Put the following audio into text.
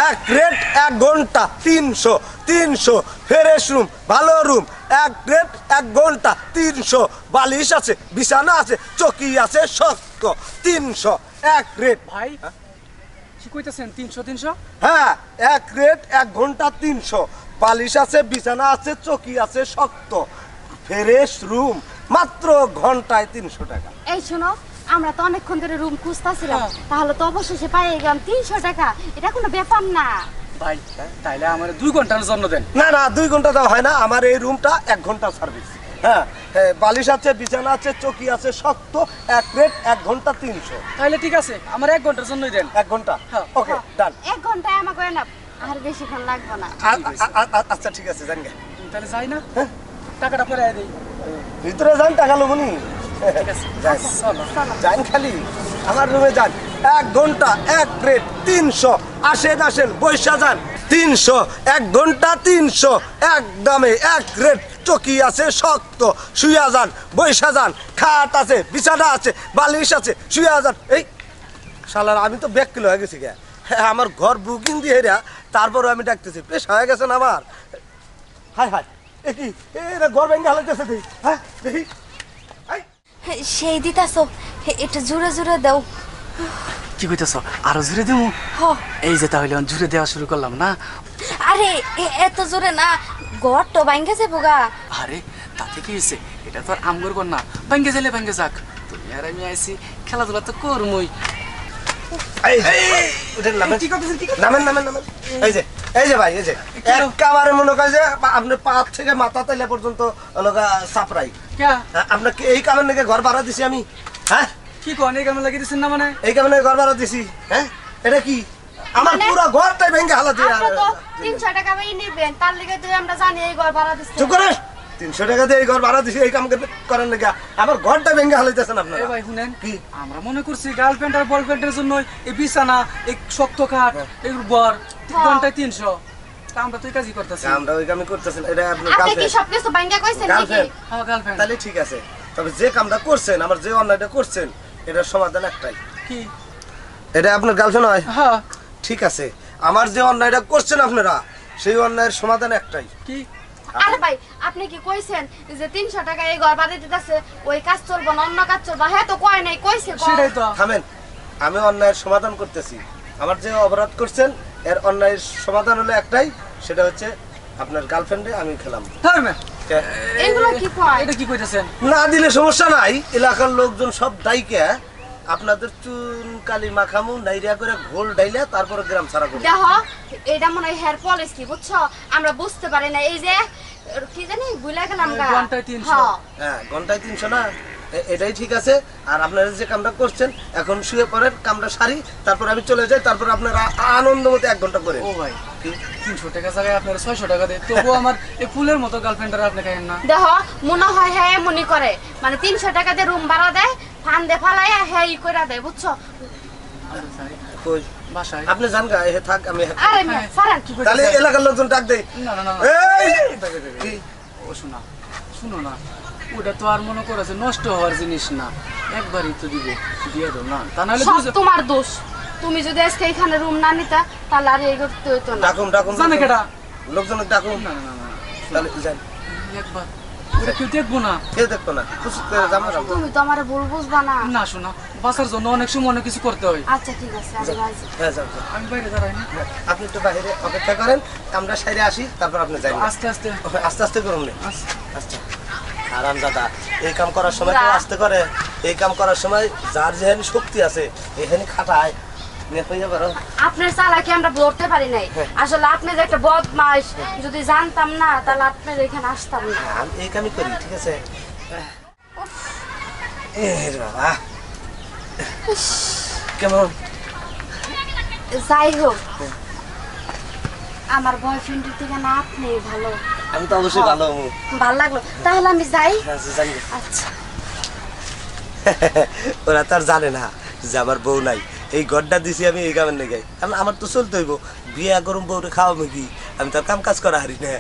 এক রেট 1 ঘন্টা 300 300 fresh room ভালো রুম এক রেট 1 ঘন্টা 300 বালিশ আছে বিছানা আছে চকি আছে শক্ত 300 এক রেট ভাই কি কইতাছেন 300 300? হ্যাঁ এক রেট 1 ঘন্টা 300 বালিশ আছে বিছানা আছে চকি আছে শক্ত ফ্রেশ রুম মাত্র ঘন্টায় 300 টাকা। এই শোনো, আমরা তো অনেকক্ষণ ধরে রুম খুঁজতাছিলাম, তাহলে তো অবশেষে পেয়ে গেলাম 300 টাকা। এটা কোনো ব্যাপার না ভাই তাইলে আমার 2 ঘন্টার জন্য দেন। না না 2 ঘন্টা দেওয়া হয় না, আমার এই রুমটা 1 ঘন্টা সার্ভিস। হ্যাঁ বালিশ আছে বিছানা আছে চকি আছে শক্ত এক রেট 1 ঘন্টা 300। তাইলে ঠিক আছে, আমার 1 ঘন্টার জন্যই দেন। 1 ঘন্টা হ্যাঁ। ওকে ডান। 1 ঘন্টায় আমাকে না আর বেশিক্ষণ লাগবে না। আচ্ছা ঠিক আছে জান গে তাহলে যাই না, টাকাটা পরে দেই। ভিতরে যান টাকা লবনি ঠিক আছে যান চলো। যান খালি আমার রুমে যান 1 ঘন্টা 1 রেট 300 আসেন আসেন বৈশা যান 300 1 ঘন্টা 300 একদমে 1 রেট চকি আছে শক্ত শুয়া যান বৈশা যান খাট আছে বিছানা আছে বালিশ আছে শুয়া যান। এই শালার আমি তো ব্যাক কিলো হয়ে গেছি গে আমার ঘর বুকিং দিয়ে হেরা তারপরে আমি ডাকতেছি বেশ হয়ে গেছেন আমার। হাই হাই এ কি এরা ঘর ভেঙে হালাইতেছে দেখি হ্যাঁ দেখি সেই দিতাছো, একটু জোরে জোরে দাও। কি কইতাছো, আরো জোরে দেবো? হ এই যে তাহলে জোরে দেওয়া শুরু করলাম না। আরে এত জোরে না, ঘর তো ভাঙ্গে যাবো গা। আরে তাতে কি হয়েছে, এটা তো আর আমগর কর না, ভাঙ্গে যাইলে ভাঙ্গে যাক। তুমি আর আমি আইছি, খেলাধুলা তো করমই। নামেন নামেন নামেন এই যে ভাই এই যে একেবারে মনে করে যে আপনি পা থেকে মাথা তেলে পর্যন্ত চাপড়াই আপনাকে এই কামের নাকি ঘর ভাড়া দিছি আমি। হ্যাঁ কি কোন এই কেমন লাগিয়ে দিচ্ছেন না? মানে এই কামের ঘর ভাড়া দিছি। হ্যাঁ এটা কি আমার পুরো ঘরটাই ভেঙে হালা দিয়ে আপনি তো 300 টাকা বেই নেবেন, তার লিগে তুই আমরা জানি এই ঘর ভাড়া দিচ্ছি। চুপ করে 300 টাকা দিয়ে এই ঘর ভাড়া দিছি এই কাম করেন নাকি আমার ঘরটা ভেঙে হালাইতেছেন আপনারা। ভাই শুনেন কি আমরা মনে করছি গার্লফ্রেন্ড আর বয়ফ্রেন্ডের জন্য এই বিছানা এই শক্ত খাট এই বর ঘন্টায় 300, তা আমরা তো এই কাজই করতেছি। আমরা ওই কামই করতেছেন এটা আপনার আপনি কি গার্লফ্রেন্ড সব কিছু ভাঙ্গা কইছেন নাকি? গার্লফ্রেন্ড হ্যাঁ গার্লফ্রেন্ড। তাহলে ঠিক আছে, তবে যে কামটা করছেন আমার যে অন্যায়টা করছেন এটার সমাধান একটাই। কি এটা আপনার গার্লফ্রেন্ড হয়? হ্যাঁ। ঠিক আছে, আমার যে অন্যায়টা করছেন আপনারা সেই অন্যায়ের সমাধান একটাই। কি? আরে ভাই আপনি কি কইছেন যে 300 টাকা এই ঘর ভাড়া দিতেছে, ওই কাজ চলবো না অন্য কাজ চলবো? হ্যাঁ তো কয় নাই, কইছে সেটাই তো। থামেন, আমি অন্যায়ের সমাধান করতেছি। আমার যে অপরাধ করছেন এর অন্যায়ের সমাধান হলো একটাই, সেটা হচ্ছে আপনার গার্লফ্রেন্ডে আমি খেলাম। থামে, এগুলো কি কয়? এটা কি কইতাছেন? না দিলে সমস্যা নাই, এলাকার লোকজন সব দায়ীকে আপনাদের চুন কালি মাখামু ডাইরিয়া করে ঘোল ডাইলে তারপরে গ্রাম ছাড়া করবো। দেখো এটা মনে হয় হেয়ার পলিসি, বুঝছো? আমরা বুঝতে পারি না, এই যে কি জানি ভুলে গেলাম গা। ঘন্টায় 300। হ্যাঁ ঘন্টায় 300 না, এটাই ঠিক আছে। আর আপনারা যে কামটা করছেন এখন শুয়ে পড়েন, কামটা সারি, তারপর আমি চলে যাই, তারপর আপনারা আনন্দ মতো 1 ঘন্টা করে। ও ভাই 300 টাকা জায়গায় আপনারা 600 টাকা দেন, তবুও আমার এই ফুলের মতো গার্লফ্রেন্ডরা আপনি খাইেন না। দেখো মনে হয় হ্যাঁ মনে করে, মানে 300 টাকা দিয়ে রুম ভাড়া দেয়, ফান্দে ফালাইয়া হ্যাঁ ই করে দেয়, বুঝছো? কই বাসায় আপনি জান গা এ থাক আমি আরে মেয়ে সারান কি তাহলে এলাকার লোকজন ডাক দেই। না না না এই কি? ও শোনা শুনো না, ওটা তো আর মনে করেছে নষ্ট হওয়ার জিনিস না, একবারই তো দিব, দিয়ে দাও না, তা নাহলে সব তোমার দোষ। তুমি যদি আজকে এখানে রুম না নিতা তাহলে আর এই করতে হইতো না। ডাকুন ডাকুন জানে কেডা? লোকজন ডাকুন। না না না তাহলে যান, একবার ওটা কেউ দেখবো না। কে দেখতো না, খুশি করে জামা রাখো। তুমি তো আমারে ভুল বুঝবা না। না শোনা, বাঁচার জন্য অনেক সময় অনেক কিছু করতে হয়। আচ্ছা ঠিক আছে, আমি রাজি। হ্যাঁ যাও যাও। আমি বাইরে দাঁড়াই না, আপনি একটু বাইরে অপেক্ষা করেন, আমরা সাইডে আসি, তারপর আপনি যাই। আস্তে আস্তে আস্তে আস্তে করুন নে। আস্তে। আচ্ছা আরাম দাদা, এই কাম করার সময় কেউ আস্তে করে, এই কাম করার সময় যার যেখানে শক্তি আছে এখানে খাটায় নিয়ে হইয়া পারো। আপনার চালাকি আমরা ধরতে পারি নাই, আসলে আপনি যে একটা বদমাইশ, যদি জানতাম না তাহলে আপনার এখানে আসতাম না। আমি এই কামই করি, ঠিক আছে? বাবা কেমন? যাই হোক, আমার বয়ফ্রেন্ডের থেকে না আপনি ভালো। আমি তো অবশ্যই ভালো হবো। ভালো লাগলো, তাহলে আমি যাই। জানি আচ্ছা ওরা তো আর জানে না যে আমার বউ নাই, এই ঘরটা দিছি আমি এই কামের লেগে, কারণ আমার তো চলতে হইব, বিয়ে করুম বউরে খাওয়াবো কি, আমি তো কাম কাজ করা হারি না।